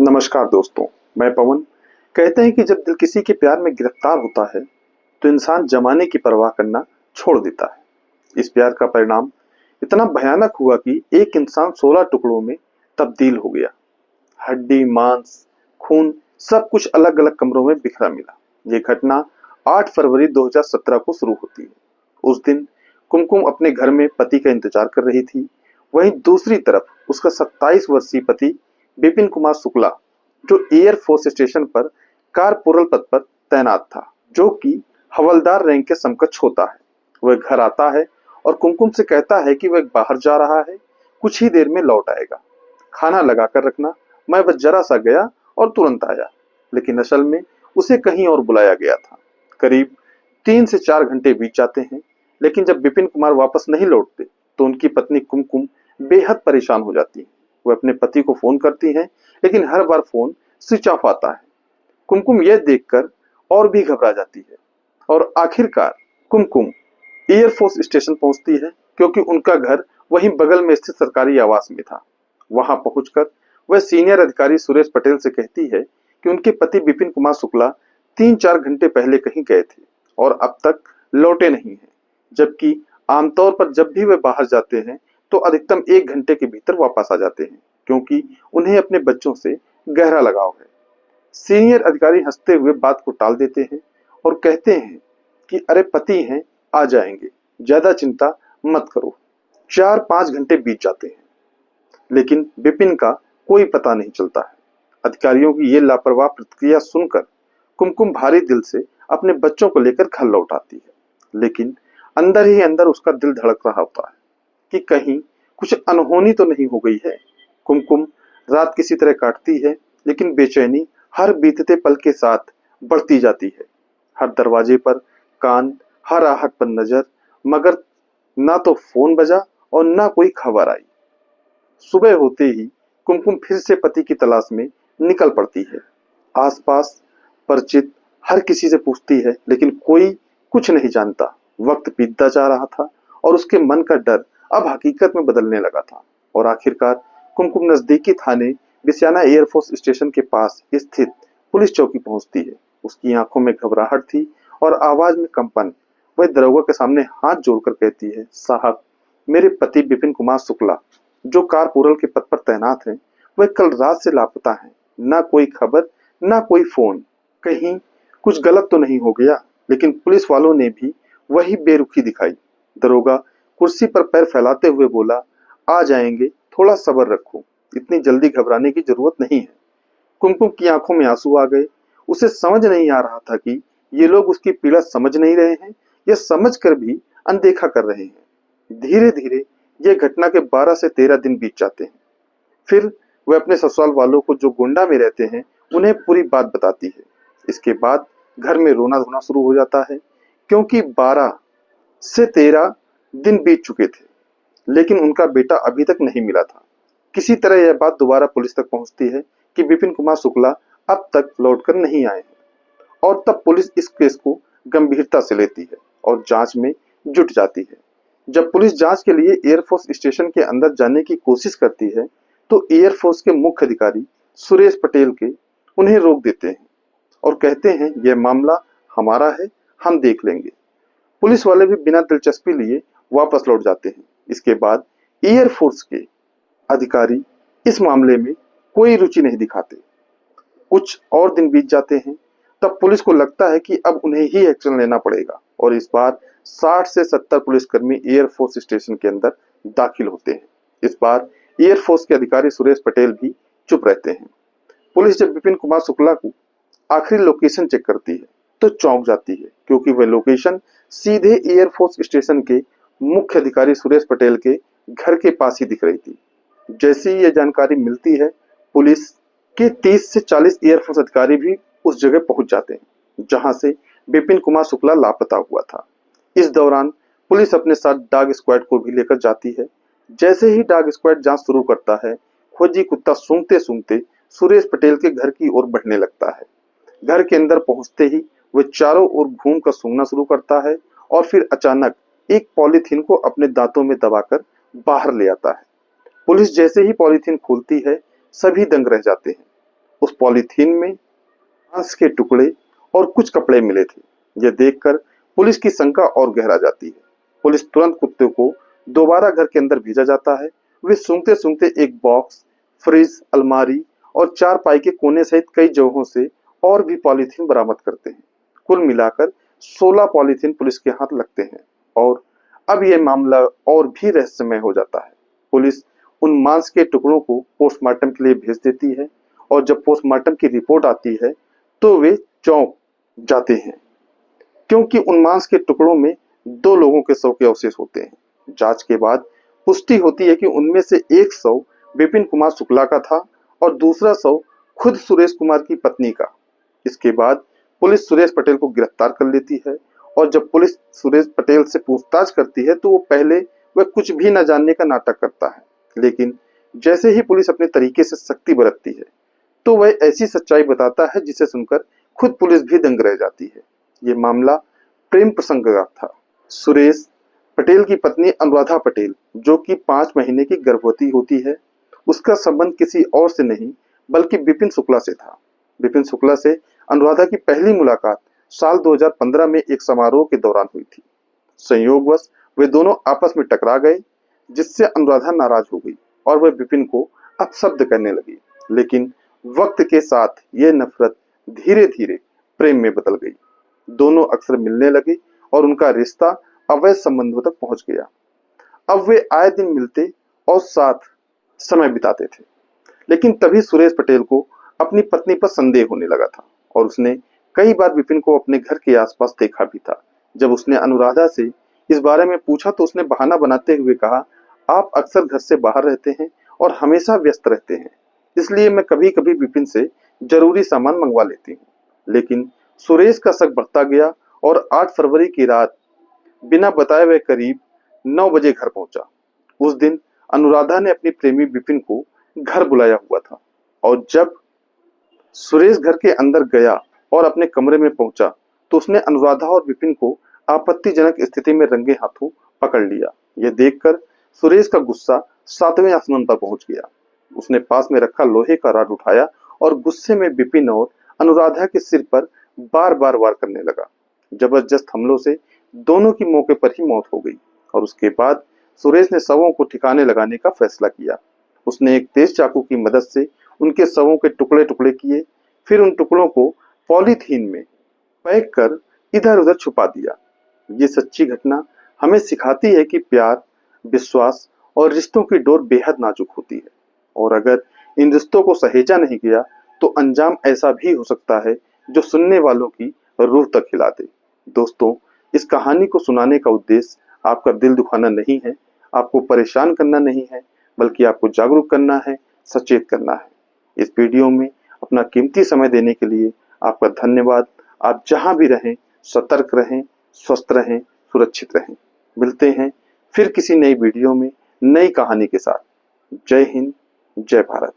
नमस्कार दोस्तों, मैं पवन। कहते हैं कि जब दिल किसी के प्यार में गिरफ्तार होता है तो इंसान जमाने की परवाह करना छोड़ देता है। इस प्यार का परिणाम इतना भयानक हुआ कि एक इंसान 16 टुकड़ों में तब्दील हो गया। हड्डी, मांस, खून सब कुछ अलग अलग कमरों में बिखरा मिला। ये घटना 8 फरवरी 2017 को शुरू होती है। उस दिन कुमकुम अपने घर में पति का इंतजार कर रही थी। वहीं दूसरी तरफ उसका 27 वर्षीय पति विपिन कुमार शुक्ला, जो एयरफोर्स स्टेशन पर कारपोरल पद पर तैनात था, जो कि हवलदार रैंक के समकक्ष होता है। वह घर आता है और कुमकुम से कहता है कि वह बाहर जा रहा है, कुछ ही देर में लौट आएगा, खाना लगा कर रखना। मैं बस जरा सा गया और तुरंत आया। लेकिन असल में उसे कहीं और बुलाया गया था। करीब 3 से 4 घंटे बीत जाते हैं, लेकिन जब विपिन कुमार वापस नहीं लौटते तो उनकी पत्नी कुमकुम बेहद परेशान हो जाती है। वह अपने पति को फोन करती हैं, लेकिन हर बार फोन स्विच ऑफ आता है। कुमकुम यह देखकर और भी घबरा जाती है और आखिरकार कुमकुम एयरफोर्स स्टेशन पहुंचती है, क्योंकि उनका घर वहीं बगल में स्थित सरकारी आवास में था। वहां पहुंचकर वह सीनियर अधिकारी सुरेश पटेल से कहती है कि उनके पति विपिन कुमार शुक्ला 3-4 घंटे पहले कहीं गए थे और अब तक लौटे नहीं हैं, जबकि आमतौर पर जब भी वे बाहर जाते हैं तो अधिकतम 1 घंटे के भीतर वापस आ जाते हैं, क्योंकि उन्हें अपने बच्चों से गहरा लगाव है। सीनियर अधिकारी हंसते हुए बात को टाल देते हैं और कहते हैं कि अरे पति हैं, आ जाएंगे, ज्यादा चिंता मत करो। 4-5 घंटे बीत जाते हैं, लेकिन विपिन का कोई पता नहीं चलता है। अधिकारियों की ये लापरवाह प्रतिक्रिया सुनकर कुमकुम भारी दिल से अपने बच्चों को लेकर घर लौट आती है, लेकिन अंदर ही अंदर उसका दिल धड़क रहा होता है कि कहीं कुछ अनहोनी तो नहीं हो गई है। कुमकुम रात किसी तरह काटती है, लेकिन बेचैनी हर बीतते पल के साथ बढ़ती जाती है। हर दरवाजे पर कान, हर आहट पर नजर, मगर ना तो फोन बजा और ना कोई खबर आई। सुबह होते ही कुमकुम फिर से पति की तलाश में निकल पड़ती है। आसपास परिचित हर किसी से पूछती है, लेकिन कोई कुछ नहीं जानता। वक्त बीतता जा रहा था और उसके मन का डर अब हकीकत में बदलने लगा था। और आखिरकार कुमकुम नजदीकी थाने बिसियाना एयरफोर्स स्टेशन के पास स्थित पुलिस चौकी पहुंचती है। उसकी आंखों में घबराहट थी और आवाज में कंपन। वह दरोगा के सामने हाथ जोड़कर कहती है, साहब, मेरे पति विपिन कुमार शुक्ला, जो कारपोरल के पद पर तैनात हैं, वह कल रात से लापता हैं। ना कोई खबर, ना कोई फोन। कहीं कुछ गलत तो नहीं हो गया? लेकिन पुलिस वालों ने भी वही बेरुखी दिखाई। दरोगा कुर्सी पर पैर फैलाते हुए बोला, आ जाएंगे, थोड़ा सब्र रखो, इतनी जल्दी घबराने की जरूरत नहीं है। कुमकुम की आंखों में आंसू आ गए। उसे समझ नहीं आ रहा था कि ये लोग उसकी पीड़ा समझ नहीं रहे हैं या समझ कर भी अनदेखा कर रहे हैं। धीरे धीरे यह घटना के 12 से 13 दिन बीत जाते हैं। फिर वह अपने ससुराल वालों को, जो गोंडा में रहते हैं, उन्हें पूरी बात बताती है। इसके बाद घर में रोना धोना शुरू हो जाता है, क्योंकि 12 से 13 दिन बीत चुके थे, लेकिन उनका बेटा अभी तक नहीं मिला था। किसी तरह यह बात दोबारा पुलिस तक पहुंचती है कि विपिन कुमार शुक्ला अब तक लौटकर नहीं आए हैं, और तब पुलिस इस केस को गंभीरता से लेती है और जांच में जुट जाती है। जब पुलिस जांच के लिए एयरफोर्स स्टेशन के अंदर जाने की कोशिश करती है तो एयरफोर्स के मुख्य अधिकारी सुरेश पटेल के उन्हें रोक देते हैं और कहते हैं, यह मामला हमारा है, हम देख लेंगे। पुलिस वाले भी बिना दिलचस्पी लिए वापस लौट जाते हैं। इसके बाद एयरफोर्स के अधिकारी इस मामले में कोई रुचि नहीं दिखाते। कुछ और दिन बीत जाते हैं। तब पुलिस को लगता है कि अब उन्हें ही एक्शन लेना पड़ेगा, और इस बार 60 से 70 पुलिसकर्मी एयरफोर्स स्टेशन के अंदर दाखिल होते हैं। इस बार एयरफोर्स के अधिकारी सुरेश पटेल भी चुप रहते हैं। पुलिस जब विपिन कुमार शुक्ला को आखिरी लोकेशन चेक करती है तो चौंक जाती है, क्योंकि वह लोकेशन सीधे एयरफोर्स स्टेशन के मुख्य अधिकारी सुरेश पटेल के घर के पास ही दिख रही थी। जैसे ही यह जानकारी मिलती है, पुलिस के 30 से 40 एयरफोर्स अधिकारी भी उस जगह पहुंच जाते हैं जहां से विपिन कुमार शुक्ला लापता हुआ था। इस दौरान पुलिस अपने साथ डॉग स्क्वाड को भी लेकर जाती है। जैसे ही डॉग स्क्वाड जांच शुरू करता है, खोजी कुत्ता सूंघते सूंघते सुरेश पटेल के घर की ओर बढ़ने लगता है। घर के अंदर पहुंचते ही वह चारों ओर घूम कर सूंघना शुरू करता है और फिर अचानक एक पॉलीथीन को अपने दांतों में दबाकर बाहर ले आता है। पुलिस जैसे ही पॉलीथीन खोलती है, सभी दंग रह जाते हैं। उस पॉलीथीन में मांस के टुकड़े और कुछ कपड़े मिले थे। यह देखकर पुलिस की शंका और गहरा जाती है। पुलिस तुरंत कुत्ते को दोबारा घर के अंदर भेजा जाता है। वे सूंघते सूंघते एक बॉक्स, फ्रिज, अलमारी और चारपाई के कोने सहित कई जगहों से और भी पॉलीथीन बरामद करते हैं। कुल मिलाकर 16 पॉलीथीन पुलिस के हाथ लगते हैं और अब यह मामला और भी रहस्यमय हो जाता है। पुलिस उन मांस के टुकड़ों को पोस्टमार्टम के लिए भेज देती है और जब पोस्टमार्टम की रिपोर्ट आती है तो वे चौंक जाते हैं, क्योंकि उन मांस के टुकड़ों में 2 लोगों के शव के अवशेष होते हैं। जांच के बाद पुष्टि होती है कि उनमें से एक शव विपिन कुमार शुक्ला का था और दूसरा शव खुद सुरेश कुमार की पत्नी का। इसके बाद पुलिस सुरेश पटेल को गिरफ्तार कर लेती है और जब पुलिस सुरेश पटेल से पूछताछ करती है तो वो पहले वह कुछ भी न जानने का नाटक करता है, लेकिन जैसे ही पुलिस अपने तरीके से सख्ती बरतती है तो वह ऐसी सच्चाई बताता है जिसे सुनकर खुद पुलिस भी दंग रह जाती है। ये मामला प्रेम प्रसंग का था। सुरेश पटेल की पत्नी अनुराधा पटेल, जो कि 5 महीने की गर्भवती होती है, उसका संबंध किसी और से नहीं बल्कि विपिन शुक्ला से था। विपिन शुक्ला से अनुराधा की पहली मुलाकात साल 2015 में एक समारोह के दौरान हुई थी। संयोगवश वे दोनों आपस में टकरा गए, जिससे अनुराधा नाराज हो गई और वह विपिन को अपशब्द करने लगी। लेकिन वक्त के साथ यह नफरत धीरे धीरे प्रेम में बदल गई। दोनों अक्सर मिलने लगे और उनका रिश्ता अवैध संबंधों तक पहुंच गया। अब वे आए दिन मिलते और साथ समय बिताते थे। लेकिन तभी सुरेश पटेल को अपनी पत्नी पर संदेह होने लगा था और उसने कई बार विपिन को अपने घर के आसपास देखा भी था। जब उसने अनुराधा से इस बारे में पूछा तो उसने बहाना बनाते हुए कहा, आप अक्सर घर से बाहर रहते हैं और हमेशा व्यस्त रहते हैं, इसलिए मैं कभी कभी विपिन से जरूरी सामान मंगवा लेती हूँ। लेकिन सुरेश का शक बढ़ता गया और 8 फरवरी की रात बिना बताए वह करीब 9 बजे घर पहुंचा। उस दिन अनुराधा ने अपनी प्रेमी विपिन को घर बुलाया हुआ था और जब सुरेश घर के अंदर गया और अपने कमरे में पहुंचा तो उसने अनुराधा और विपिन को आपत्तिजनक स्थिति में रंगे हाथों पकड़ लिया। यह देखकर सुरेश का गुस्सा 7वें आसमान पर पहुंच गया। उसने पास में रखा लोहे का रॉड उठाया और गुस्से में विपिन और अनुराधा के सिर पर बार बार वार करने लगा। जबरदस्त हमलों से दोनों की मौके पर ही मौत हो गई और उसके बाद सुरेश ने शवों को ठिकाने लगाने का फैसला किया। उसने एक तेज चाकू की मदद से उनके शवों के टुकड़े टुकड़े किए, फिर उन टुकड़ों को पॉलीथीन में पैक कर इधर उधर छुपा दिया। ये सच्ची घटना हमें सिखाती है कि प्यार, विश्वास और रिश्तों की डोर बेहद नाजुक होती है और अगर इन रिश्तों को सहेजा नहीं गया तो अंजाम ऐसा भी हो सकता है जो सुनने वालों की रूह तक हिला दे। दोस्तों, इस कहानी को सुनाने का उद्देश्य आपका दिल दुखाना नहीं है, आपको परेशान करना नहीं है, बल्कि आपको जागरूक करना है, सचेत करना है। इस वीडियो में अपना कीमती समय देने के लिए आपका धन्यवाद। आप जहां भी रहें, सतर्क रहें, स्वस्थ रहें, सुरक्षित रहें। मिलते हैं फिर किसी नई वीडियो में नई कहानी के साथ। जय हिंद, जय भारत।